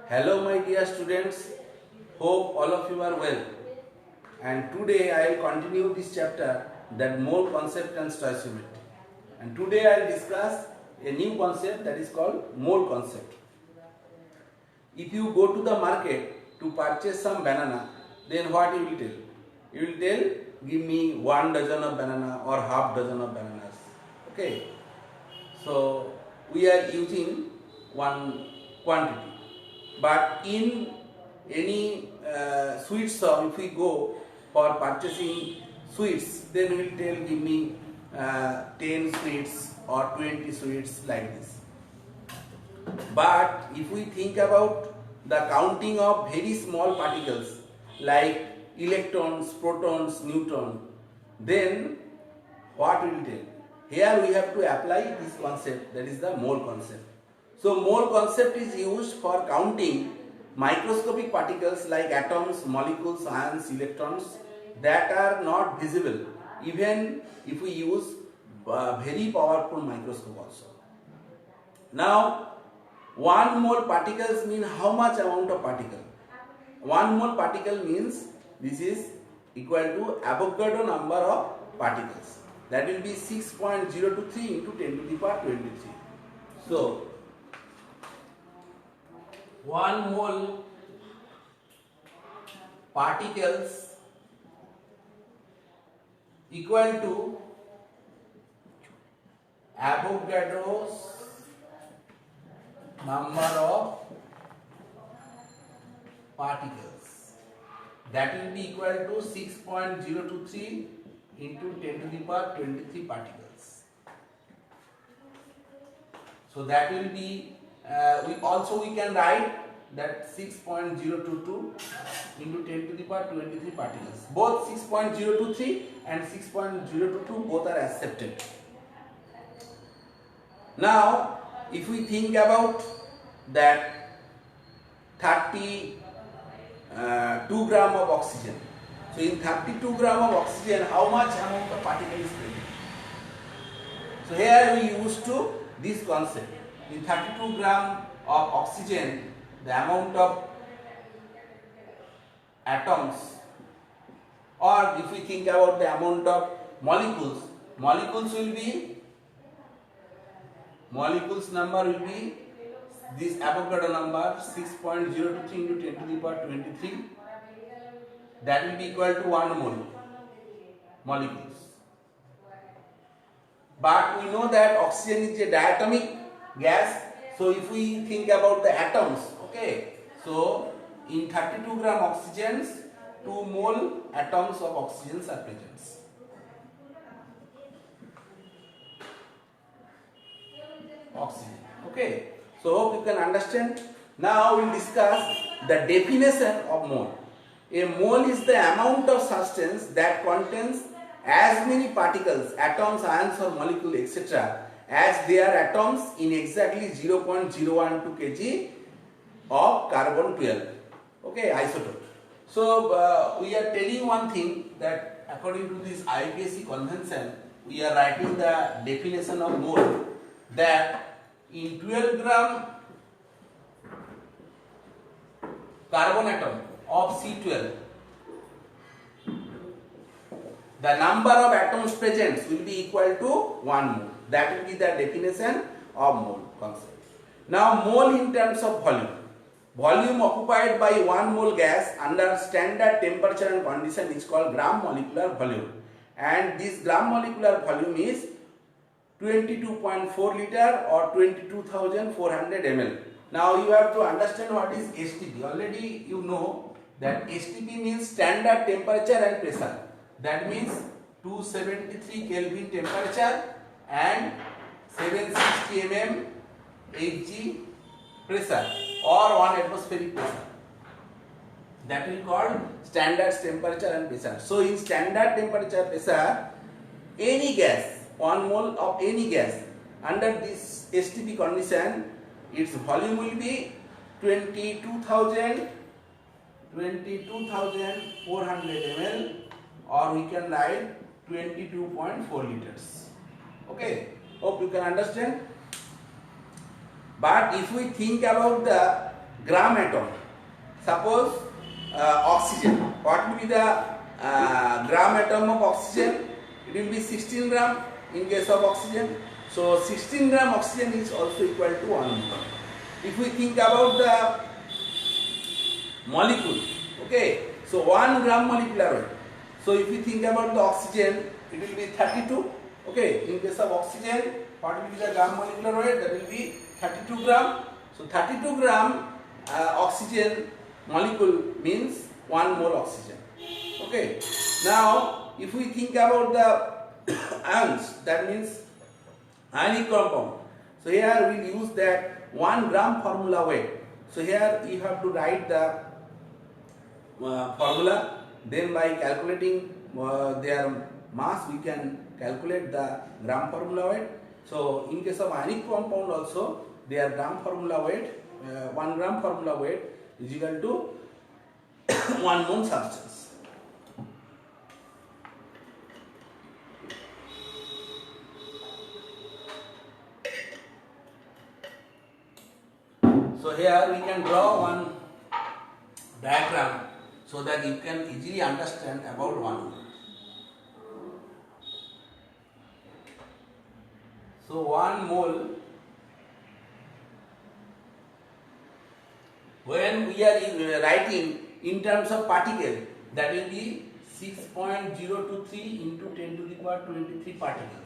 Hello my dear students, hope all of you are well. And today I will continue this chapter, that mole concept and stoichiometry. And today I will discuss a new concept, that is called mole concept. If you go to the market to purchase some banana, then what you will tell? You will tell, give me 1 dozen of banana or half dozen of bananas. Okay. So we are using one quantity. But in any sweet shop, if we go for purchasing sweets, then we will tell, give me 10 sweets or 20 sweets, like this. But if we think about the counting of very small particles like electrons, protons, neutron, then what we will tell? Here we have to apply this concept, that is the mole concept. So mole concept is used for counting microscopic particles like atoms, molecules, ions, electrons that are not visible even if we use very powerful microscope also. Now 1 mole particles mean how much amount of particle? 1 mole particle means this is equal to Avogadro number of particles. That will be 6.023 into 10 to the power 23. So 1 mole particles equal to Avogadro's number of particles. That will be equal to 6.023 into 10 to the power 23 particles. So that will be we can write that 6.022 into 10 to the power 23 particles. Both 6.023 and 6.022 both are accepted. Now if we think about that 32 gram of oxygen. So in 32 gram of oxygen, how much amount of particle is present? So here we used to this concept. In 32 gram of oxygen, the amount of atoms, or if we think about the amount of molecules, molecules number will be this Avogadro number 6.023 into 10 to the power 23. That will be equal to 1 mole molecules. But we know that oxygen is a diatomic gas. So if we think about the atoms, okay, so in 32 gram oxygens, 2 mole atoms of oxygens are present. Oxygen. Okay. So hope you can understand. Now we will discuss the definition of mole. A mole is the amount of substance that contains as many particles, atoms, ions or molecules, etc. as there are atoms in exactly 0.012 kg of carbon 12. Okay, isotope. So we are telling one thing, that according to this IUPAC convention, we are writing the definition of mole, that in 12 gram carbon atom of C12, the number of atoms present will be equal to 1 mole. That will be the definition of mole concept. Now mole in terms of volume. Volume occupied by 1 mole gas under standard temperature and condition is called gram molecular volume. And this gram molecular volume is 22.4 liter or 22,400 ml. Now you have to understand what is STP. Already you know that STP means standard temperature and pressure. That means 273 Kelvin temperature and 760 mm Hg pressure or 1 atmospheric pressure. That will called standard temperature and pressure. So in standard temperature pressure, any gas, 1 mole of any gas under this STP condition, its volume will be 22,400 ml, or we can write 22.4 liters. Okay, hope you can understand. But if we think about the gram atom. Suppose oxygen. What will be the gram atom of oxygen? It will be 16 gram in case of oxygen. So 16 gram oxygen is also equal to 1 mole. If we think about the molecule, okay, so 1 gram molecular weight. So if we think about the oxygen, it will be 32. Okay, in case of oxygen, what will be the gram molecular weight? That will be 32 gram. So 32 gram oxygen molecule means 1 mole oxygen. Okay. Now, if we think about the ions, that means ionic compound. So here we will use that 1 gram formula weight. So here you have to write the formula. Then by calculating their mass, we can calculate the gram formula weight. So in case of ionic compound also, their gram formula weight, 1 gram formula weight is equal to 1 mole substance. So here we can draw one diagram so that you can easily understand about 1 mole. So 1 mole, when we are writing in terms of particle, that will be 6.023 into 10 to the power 23 particles.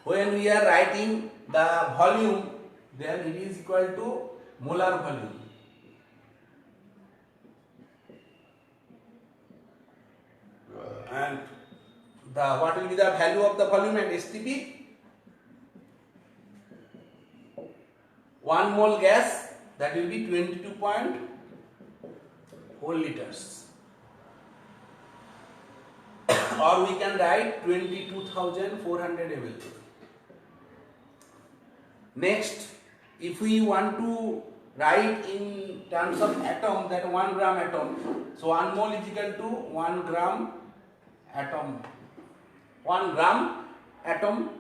When we are writing the volume, then it is equal to molar volume. And what will be the value of the volume at STP? 1 mole gas, that will be 22.4 liters. Or we can write 22,400 ml. Next, if we want to write in terms of atom, that 1 gram atom, so 1 mole is equal to 1 gram atom. 1 gram atom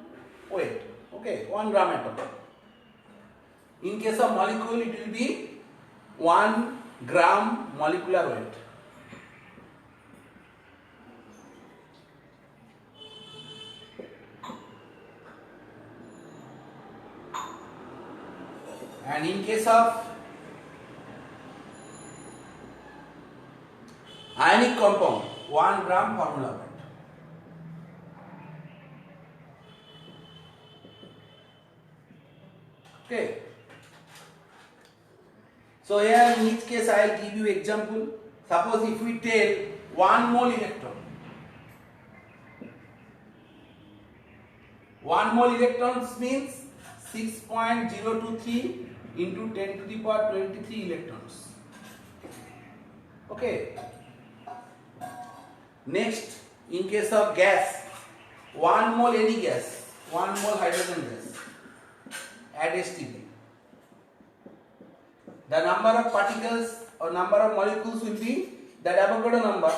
weight. Okay, 1 gram atom. In case of molecule, it will be 1 gram molecular weight. And in case of ionic compound, 1 gram formula weight. Okay. So here in each case I will give you example. Suppose if we take 1 mole electron. 1 mole electrons means 6.023 into 10 to the power 23 electrons. Okay. Next, in case of gas, 1 mole any gas, 1 mole hydrogen gas at STP. The number of particles or number of molecules will be the Avogadro number.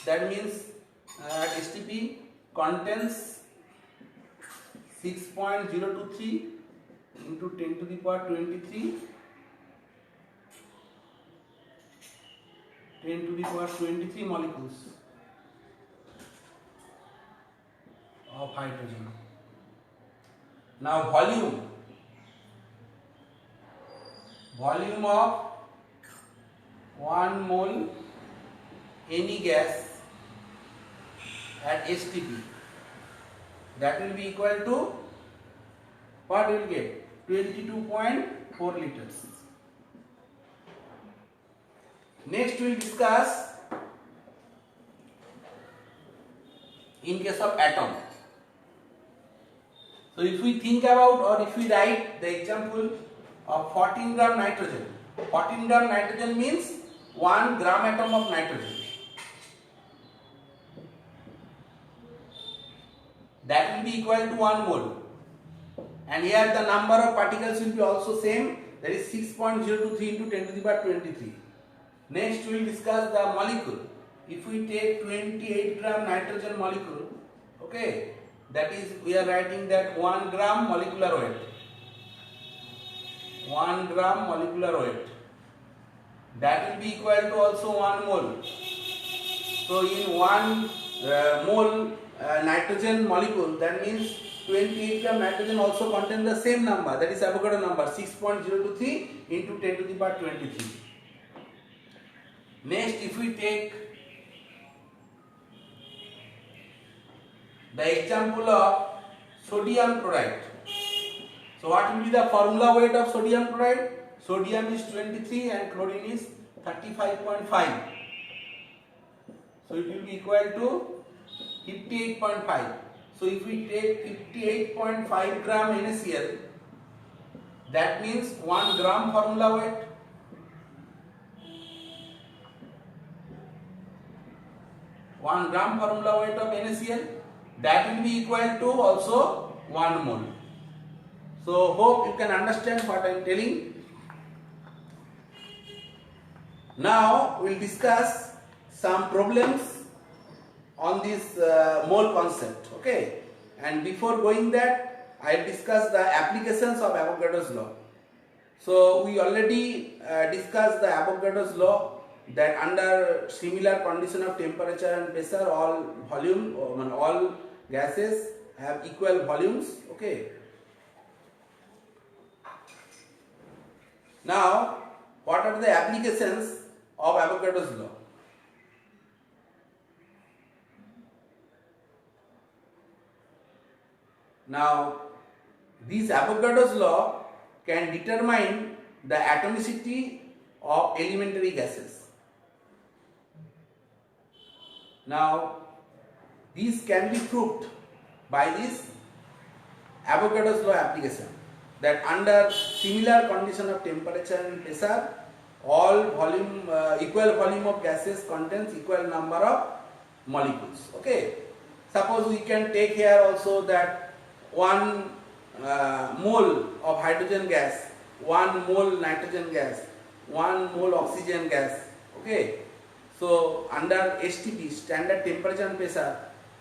That means at STP contains 6.023 into 10 to the power 23, 10 to the power 23 molecules of hydrogen. Now volume of 1 mole any gas at STP, that will be equal to what we will get? 22.4 liters. Next we will discuss in case of atom. So if we think about or if we write the example of 14 gram nitrogen. 14 gram nitrogen means 1 gram atom of nitrogen. That will be equal to 1 mole. And here the number of particles will be also same, that is 6.023 into 10 to the power 23. Next we will discuss the molecule. If we take 28 gram nitrogen molecule, okay, that is we are writing that 1 gram molecular weight. 1 gram molecular weight. That will be equal to also 1 mole. So in 1 mole nitrogen molecule, that means 28 gram nitrogen also contains the same number, that is Avogadro number 6.023 into 10 to the power 23. Next, if we take the example of sodium chloride. So what will be the formula weight of sodium chloride? Sodium is 23 and chlorine is 35.5. So it will be equal to 58.5. So if we take 58.5 gram NaCl, that means 1 gram formula weight. One gram formula weight of NaCl, that will be equal to also 1 mole. So hope you can understand what I am telling. Now we will discuss some problems on this mole concept. Okay, and before going that, I will discuss the applications of Avogadro's law. So we already discussed the Avogadro's law, that under similar condition of temperature and pressure, all volume, all gases have equal volumes. Okay. Now, what are the applications of Avogadro's law? Now, this Avogadro's law can determine the atomicity of elementary gases. Now, this can be proved by this Avogadro's law application, that under similar condition of temperature and pressure, all volume, equal volume of gases contains equal number of molecules. Okay. Suppose we can take here also that 1 mole of hydrogen gas, 1 mole nitrogen gas, 1 mole oxygen gas. Okay. So under STP, standard temperature and pressure,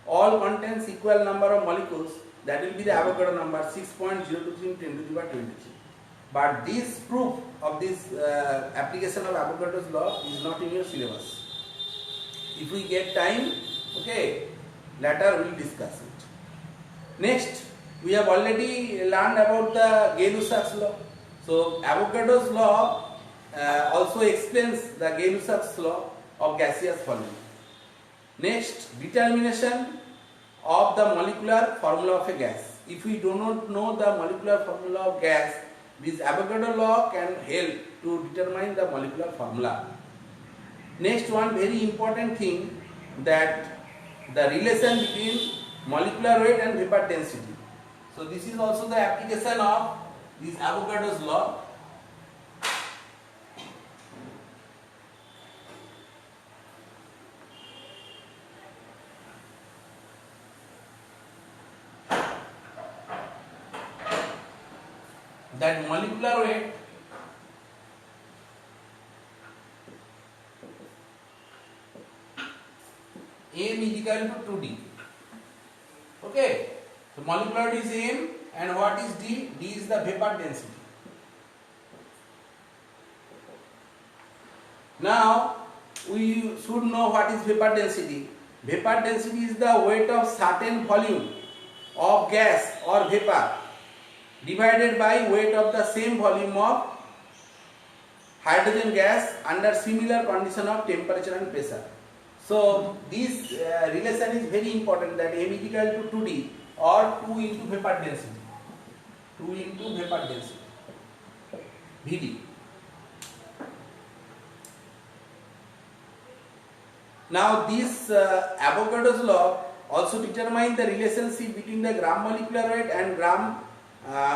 all contains equal number of molecules. That will be the Avogadro number 6.023 into 10 to the power 23. But this proof of this application of Avogadro's law is not in your syllabus. If we get time, okay, later we will discuss it. Next, we have already learned about the Gay-Lussac's law. So Avogadro's law also explains the Gay-Lussac's law of gaseous volume. Next, determination of the molecular formula of a gas. If we do not know the molecular formula of gas, this Avogadro law can help to determine the molecular formula. Next, one very important thing, that the relation between molecular weight and vapor density. So this is also the application of this Avogadro's law. That molecular weight M is equal to 2D. Okay. So molecular weight is M, and what is D? D is the vapor density. Now we should know what is vapor density. Vapor density is the weight of certain volume of gas or vapor divided by weight of the same volume of hydrogen gas under similar condition of temperature and pressure. So this relation is very important, that M is equal to 2D or 2 into vapor density. 2 into vapor density, Vd. Now this Avogadro's law also determines the relationship between the gram molecular weight and gram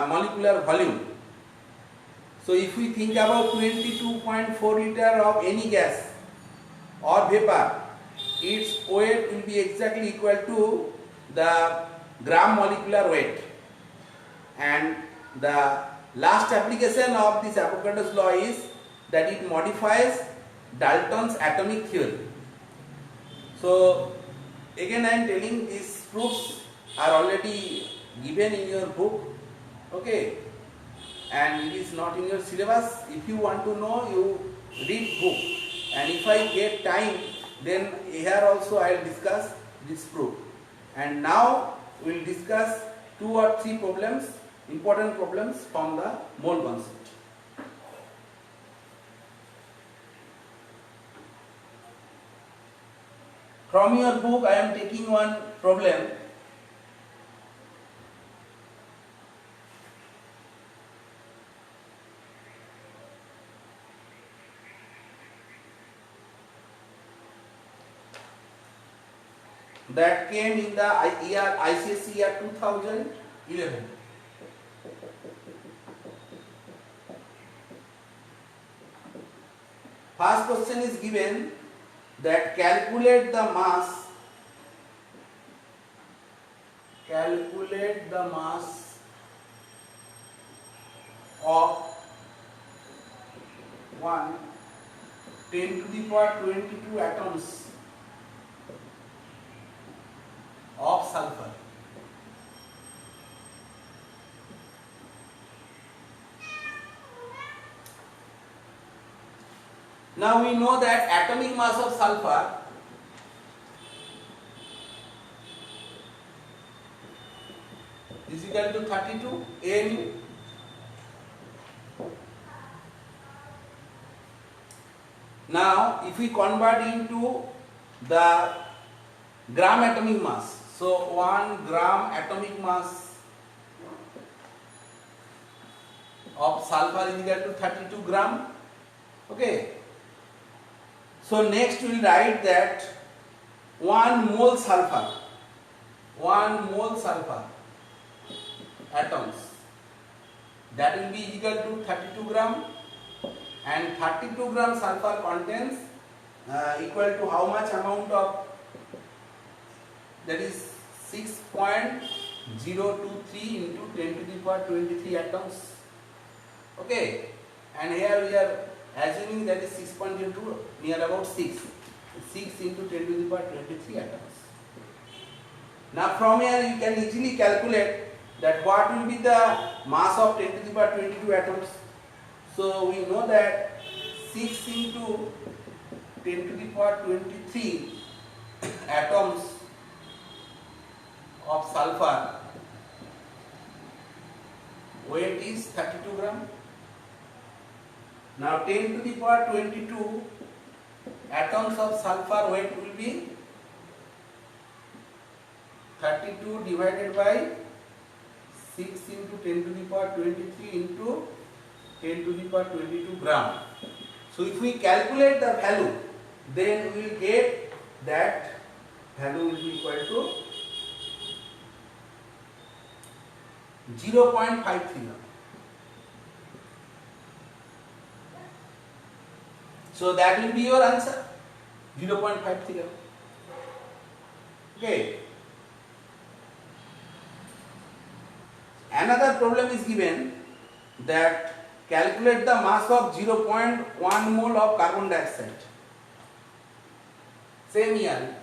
molecular volume. So if we think about 22.4 liter of any gas or vapor, its weight will be exactly equal to the gram molecular weight. And the last application of this Avogadro's law is that it modifies Dalton's atomic theory. So again I am telling, these proofs are already given in your book. Okay. and it is not in your syllabus. If you want to know, you read book, and if I get time, then here also I will discuss this proof. And now we will discuss 2 or 3 problems, important problems from the mole concept. From your book I am taking one problem. That came in the ICSE year 2011. First question is given that calculate the mass of 10 to the power 22 atoms of sulfur. Now we know that atomic mass of sulfur is equal to 32 AMU. Now if we convert into the gram atomic mass, so 1 gram atomic mass of sulfur is equal to 32 gram. Okay. So next we will write that 1 mole sulfur atoms, that will be equal to 32 gram, and 32 gram sulfur contains equal to how much amount of, that is 6.023 into 10 to the power 23 atoms. Okay, and here we are assuming that is 6.02, near about 6 into 10 to the power 23 atoms. Now from here you can easily calculate that what will be the mass of 10 to the power 22 atoms. So we know that 6 into 10 to the power 23 atoms of sulfur weight is 32 gram. Now 10 to the power 22 atoms of sulfur weight will be 32 divided by 6 into 10 to the power 23 into 10 to the power 22 gram. So if we calculate the value, then we will get that value will be equal to 0.53 gram. So that will be your answer, 0.53 gram. Okay. Another problem is given that calculate the mass of 0.1 mole of carbon dioxide. Same here.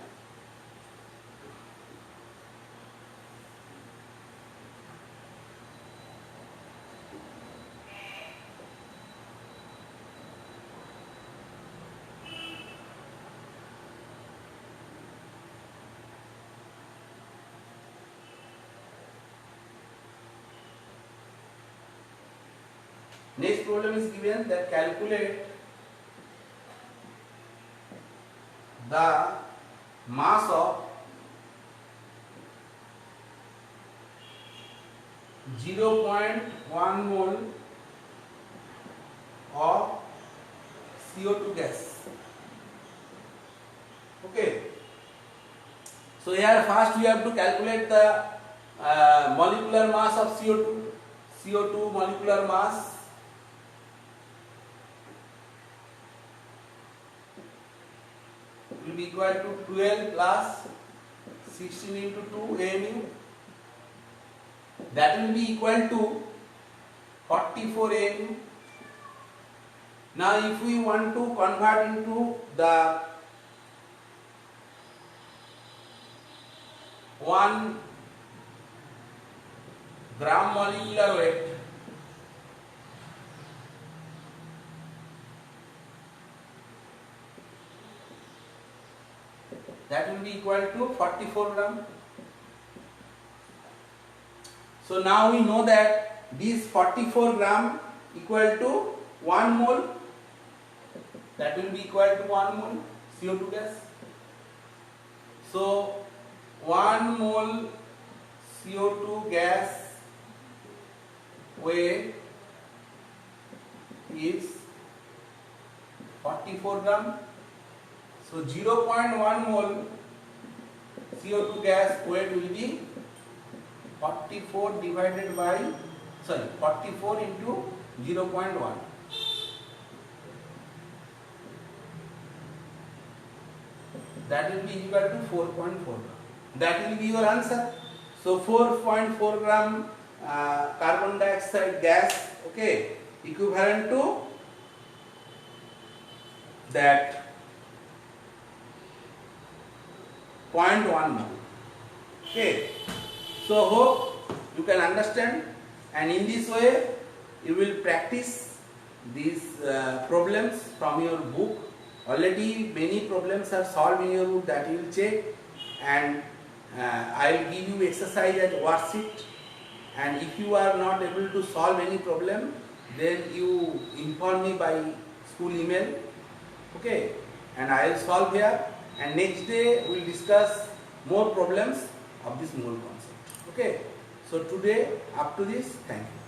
Next problem is given that calculate the mass of 0.1 mole of CO2 gas. Okay. So here first we have to calculate the molecular mass of CO2. CO2 molecular mass will be equal to 12 plus 16 into 2 AMU. That will be equal to 44 AMU. Now if we want to convert into the 1 gram molecular weight, that will be equal to 44 gram. So now we know that this 44 gram equal to 1 mole, that will be equal to 1 mole CO2 gas. So 1 mole CO2 gas weight is 44 gram. So 0.1 mole CO2 gas weight will be 44 divided by 44 into 0.1. That will be equal to 4.4 gram. That will be your answer. So 4.4 gram carbon dioxide gas, okay, equivalent to that 0.1 mole. Okay. So hope you can understand, and in this way you will practice these problems from your book. Already many problems are solved in your book, that you will check, and I will give you exercise as worksheet, and if you are not able to solve any problem, then you inform me by school email, okay, and I will solve here, and next day we will discuss more problems of this mole concept. Okay, so today up to this, thank you.